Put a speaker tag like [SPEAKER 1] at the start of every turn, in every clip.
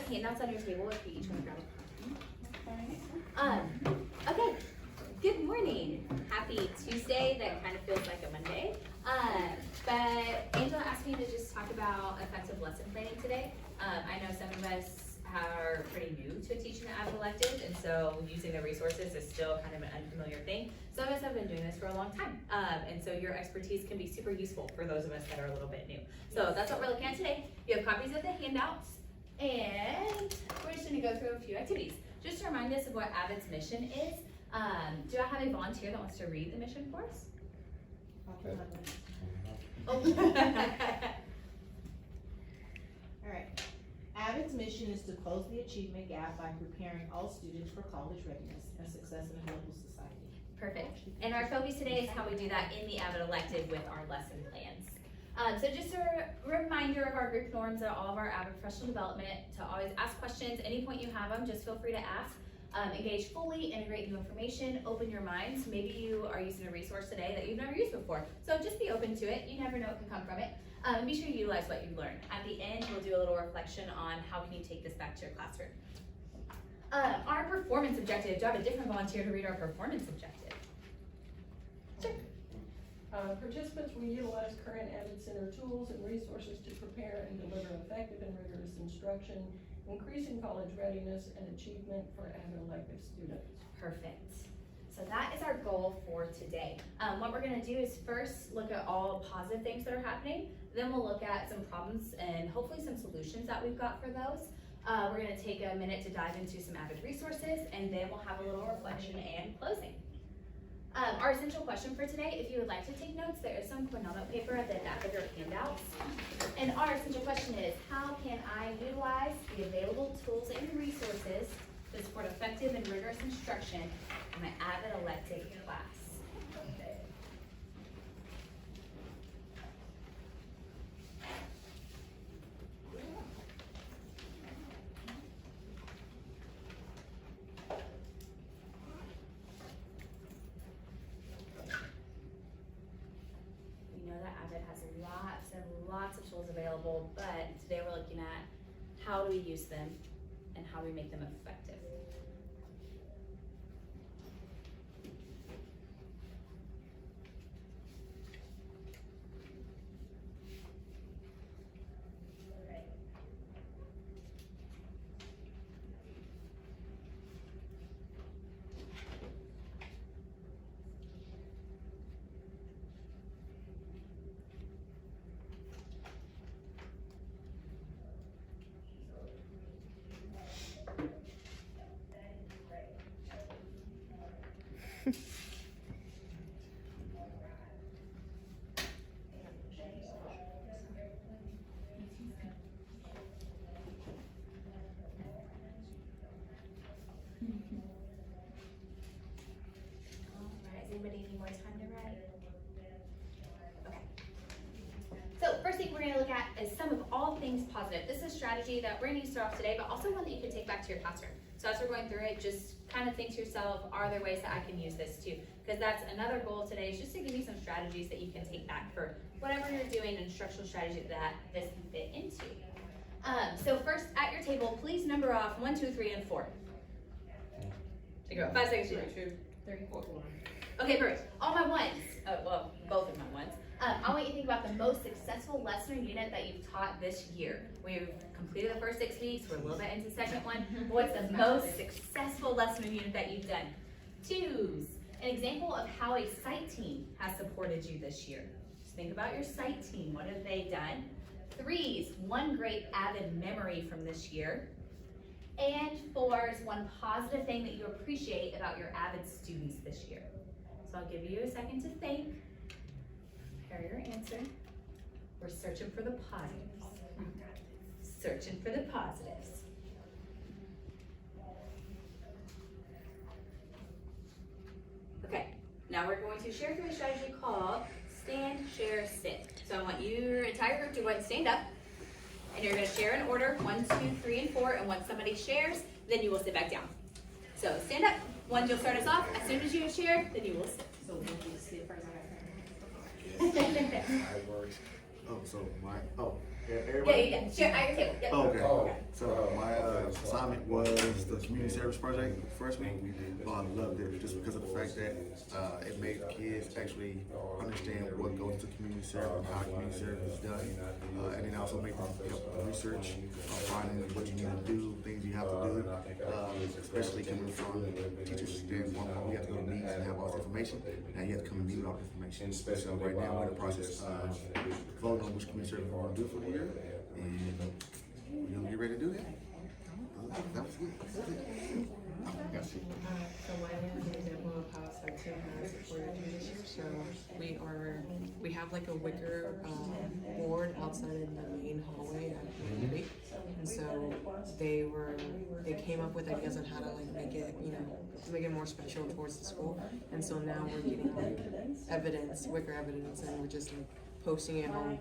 [SPEAKER 1] handouts on your table if you each want to grab a copy. Okay, good morning. Happy Tuesday. That kind of feels like a Monday. But Angela asked me to just talk about effective lesson planning today. I know some of us are pretty new to teaching the Avid elective, and so using the resources is still kind of an unfamiliar thing. Some of us have been doing this for a long time, and so your expertise can be super useful for those of us that are a little bit new. So that's what we're looking at today. You have copies of the handouts, and we're just gonna go through a few activities. Just to remind us of what Avid's mission is, do I have a volunteer that wants to read the mission for us?
[SPEAKER 2] All right. Avid's mission is to close the achievement gap by preparing all students for college readiness and success in a global society.
[SPEAKER 1] Perfect. And our focus today is how we do that in the Avid elective with our lesson plans. So just a reminder of our group norms at all of our Avid professional development to always ask questions. Any point you have them, just feel free to ask. Engage fully, integrate new information, open your minds. Maybe you are using a resource today that you've never used before. So just be open to it. You never know what can come from it. And be sure you utilize what you've learned. At the end, we'll do a little reflection on how can you take this back to your classroom. Our performance objective. Do I have a different volunteer to read our performance objective? Sure.
[SPEAKER 3] Participants will utilize current Avid Center tools and resources to prepare and deliver effective and rigorous instruction, increasing college readiness and achievement for Avid elective students.
[SPEAKER 1] Perfect. So that is our goal for today. What we're gonna do is first look at all positive things that are happening. Then we'll look at some problems and hopefully some solutions that we've got for those. We're gonna take a minute to dive into some Avid resources, and then we'll have a little reflection and closing. Our essential question for today, if you would like to take notes, there is some Cornell note paper at the back of your handouts. And our essential question is, how can I utilize the available tools and resources to support effective and rigorous instruction in my Avid elective class? We know that Avid has lots and lots of tools available, but today we're looking at how do we use them and how do we make them effective. Anybody need more time to write? Okay. So first thing we're going to look at is some of all things positive. This is a strategy that we're going to start off today, but also one that you can take back to your classroom. So as we're going through it, just kind of think to yourself, are there ways that I can use this too? Because that's another goal today, is just to give you some strategies that you can take back for whatever you're doing, an instructional strategy that this can fit into. So first at your table, please number off 1, 2, 3, and 4. Take about 5 seconds.
[SPEAKER 3] 2, 3, 4.
[SPEAKER 1] Okay, perfect. All my ones, well, both of my ones. I want you to think about the most successful lesson or unit that you've taught this year. We've completed the first 6 weeks. We're a little bit into the second one. What's the most successful lesson or unit that you've done? 2s, an example of how a site team has supported you this year. Just think about your site team. What have they done? 3s, one great Avid memory from this year. And 4s, one positive thing that you appreciate about your Avid students this year. So I'll give you a second to think. Prepare your answer. We're searching for the positives. Searching for the positives. Okay, now we're going to share through a strategy called Stand, Share, Sit. So I want your entire group to go ahead and stand up. And you're going to share in order 1, 2, 3, and 4. And once somebody shares, then you will sit back down. So stand up. One, you'll start us off. As soon as you have shared, then you will sit.
[SPEAKER 2] So we'll just sit first.
[SPEAKER 4] I work. Oh, so my,
[SPEAKER 1] Yeah,
[SPEAKER 4] everybody?
[SPEAKER 1] you can share at your table. Yep.
[SPEAKER 4] Okay.
[SPEAKER 5] Oh.
[SPEAKER 4] So my assignment was the community service project first week. I loved it just because of the fact that it made kids actually understand what goes into community service and how community service is done. And then also make them help research, finding what you need to do, things you have to do, especially coming from teachers' standpoint where we have to go to meetings and have all this information. Now you have to come and meet with all this information. So right now we're in the process of voting on which community service we're going to do for the year. And we're going to get ready to do that. That was good.
[SPEAKER 5] So my name is an example of how our team has supported you this year. So we have like a wicker board outside in the main hallway at community. And so they came up with ideas on how to like make it more special towards the school. And so now we're getting like wicker evidence, and we're just like posting it on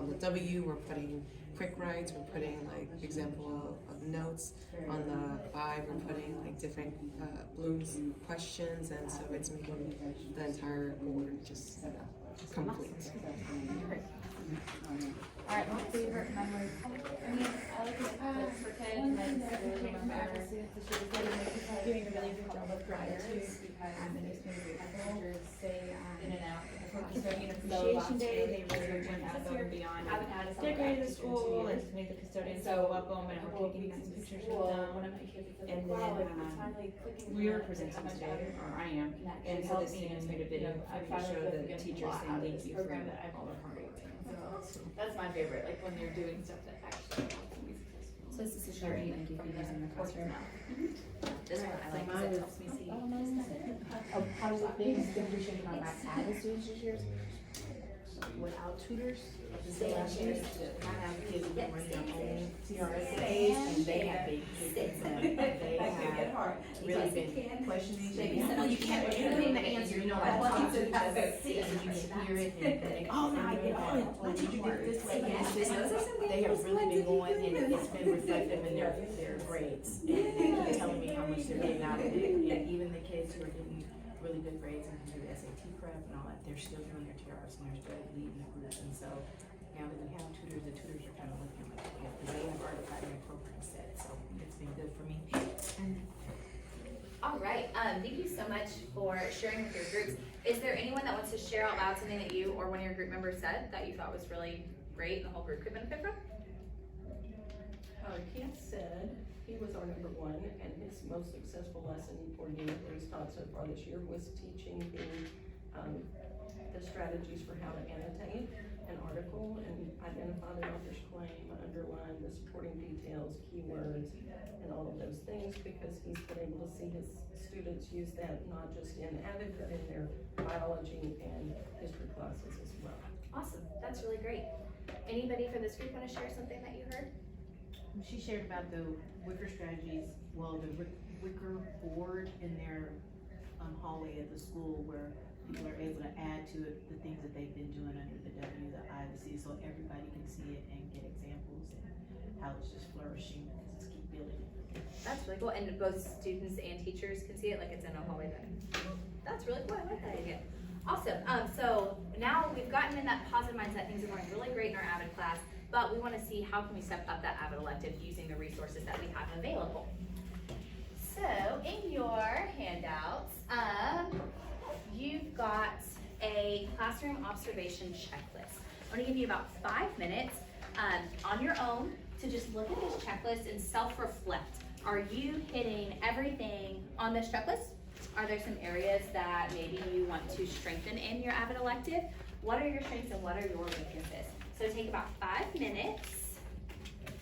[SPEAKER 5] the W. We're putting quick writes, we're putting like example of notes. On the I, we're putting like different Bloom's questions, and so it's making the entire board just complete.
[SPEAKER 1] Alright, my favorite memory. I mean, I like the clips for kids, and then
[SPEAKER 6] doing a really good job of gratitude and it's been great. Teachers say
[SPEAKER 1] in and out.
[SPEAKER 6] for Custodian Appreciation Day, they really went above and beyond and decorated the school and to make the custodians so welcome, and we're taking some pictures with them. And then we were presenting today, or I am, and so the students made a video for me to show the teachers saying thank you for all the hard work.
[SPEAKER 1] That's my favorite, like when they're doing stuff that actually helps them be successful. So this is a sharing and give you using the classroom now. This one I like because it helps me see.
[SPEAKER 2] How does it things differentiate from my avid students this year? Without tutors, the last year, I have kids that run their own TRSAs, and they have been kids and they have really been questioning. You can't give them the answer, you know, like, and you can hear it and think, oh, now I get it, why did you do it this way? They have really been going, and it's been reflective in their grades, and they keep telling me how much they're getting out of it, and even the kids who are getting really good grades and do SAT prep and all that, they're still doing their TRS and they're still leading the group. And so now that we have tutors, the tutors are kind of looking like, yeah, because they have already got their program set, so it's been good for me.
[SPEAKER 1] All right, thank you so much for sharing with your groups. Is there anyone that wants to share out loud something that you or one of your group members said that you thought was really great and the whole group could benefit from?
[SPEAKER 3] Keith said he was our number one, and his most successful lesson or unit that he's taught so far this year was teaching the strategies for how to annotate an article and identify the author's claim, underline the supporting details, keywords, and all of those things, because he's been able to see his students use that not just in AVID, but in their biology and history classes as well.
[SPEAKER 1] Awesome, that's really great. Anybody for this group want to share something that you heard?
[SPEAKER 2] She shared about the wicker strategies, well, the wicker board in their hallway at the school where people are able to add to it the things that they've been doing under the W, the I, the C, so everybody can see it and get examples and how it's just flourishing and just keep building it.
[SPEAKER 1] That's really cool, and both students and teachers can see it, like it's in a hallway then. That's really cool, I like that idea. Awesome, so now we've gotten in that positive mindset, things are going really great in our AVID class, but we wanna see how can we step up that AVID elective using the resources that we have available. So in your handouts, you've got a classroom observation checklist. I'm gonna give you about 5 minutes on your own to just look at this checklist and self-reflect. Are you hitting everything on this checklist? Are there some areas that maybe you want to strengthen in your AVID elective? What are your strengths and what are your weaknesses? So take about 5 minutes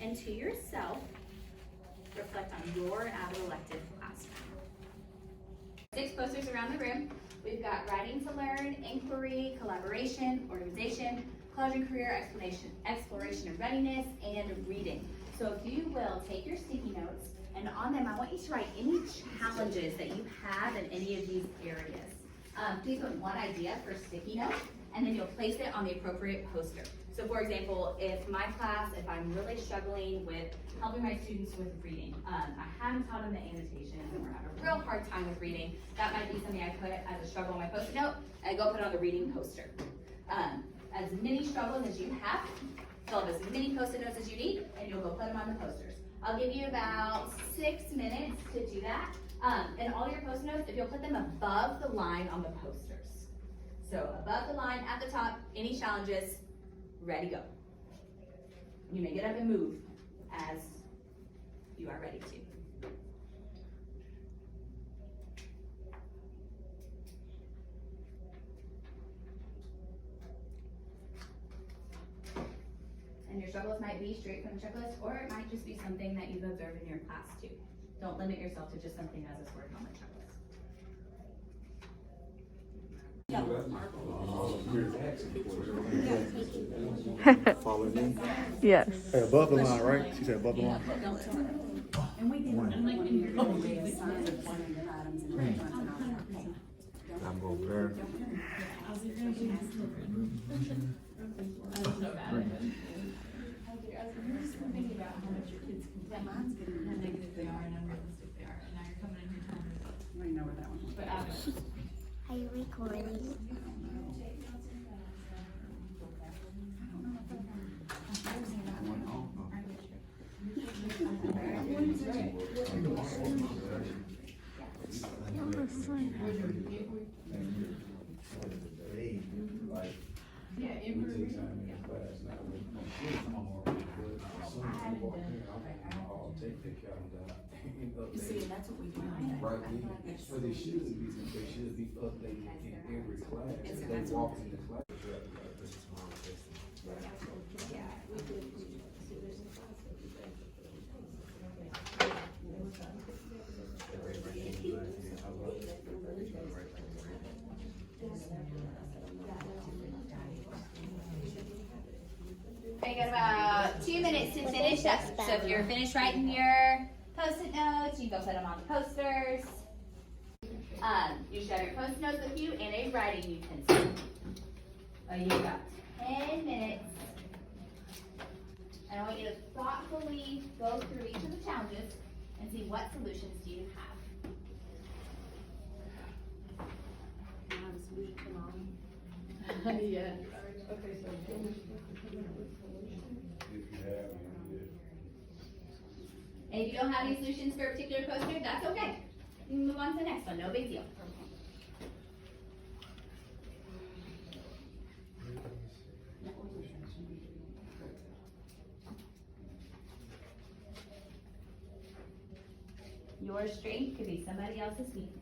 [SPEAKER 1] and to yourself, reflect on your AVID elective class. 6 posters around the room. We've got writing to learn, inquiry, collaboration, organization, college and career, exploration and readiness, and reading. So if you will, take your sticky notes, and on them, I want you to write any challenges that you have in any of these areas. Please put one idea for sticky note, and then you'll place it on the appropriate poster. So for example, if my class, if I'm really struggling with helping my students with reading, I haven't taught them the annotations and we're having a real hard time with reading, that might be something I put as a struggle on my post-it note, and I go put it on the reading poster. As many struggles as you have, fill up as many post-it notes as you need, and you'll go put them on the posters. I'll give you about 6 minutes to do that. And all your post notes, if you'll put them above the line on the posters. So above the line at the top, any challenges, ready, go. You may get up and move as you are ready to. And your struggles might be straight from the checklist, or it might just be something that you've observed in your class too. Don't limit yourself to just something as a scored on the checklist.
[SPEAKER 4] Follow me.
[SPEAKER 7] Yes.
[SPEAKER 4] Hey, above the line, right? She said above the line. I'm going there.
[SPEAKER 8] Are you recording?
[SPEAKER 9] Right, so they should be updated in every class, if they walk in the class.
[SPEAKER 1] I got about 2 minutes to finish up. So if you're finished writing your post-it notes, you can go put them on the posters. You should have your post-it notes with you and a writing utensil. You've got 10 minutes. And I want you to thoughtfully go through each of the challenges and see what solutions do you have.
[SPEAKER 3] Yeah.
[SPEAKER 1] And if you don't have any solutions for a particular poster, that's okay. You can move on to the next one, no big deal. Your strength could be somebody else's weakness.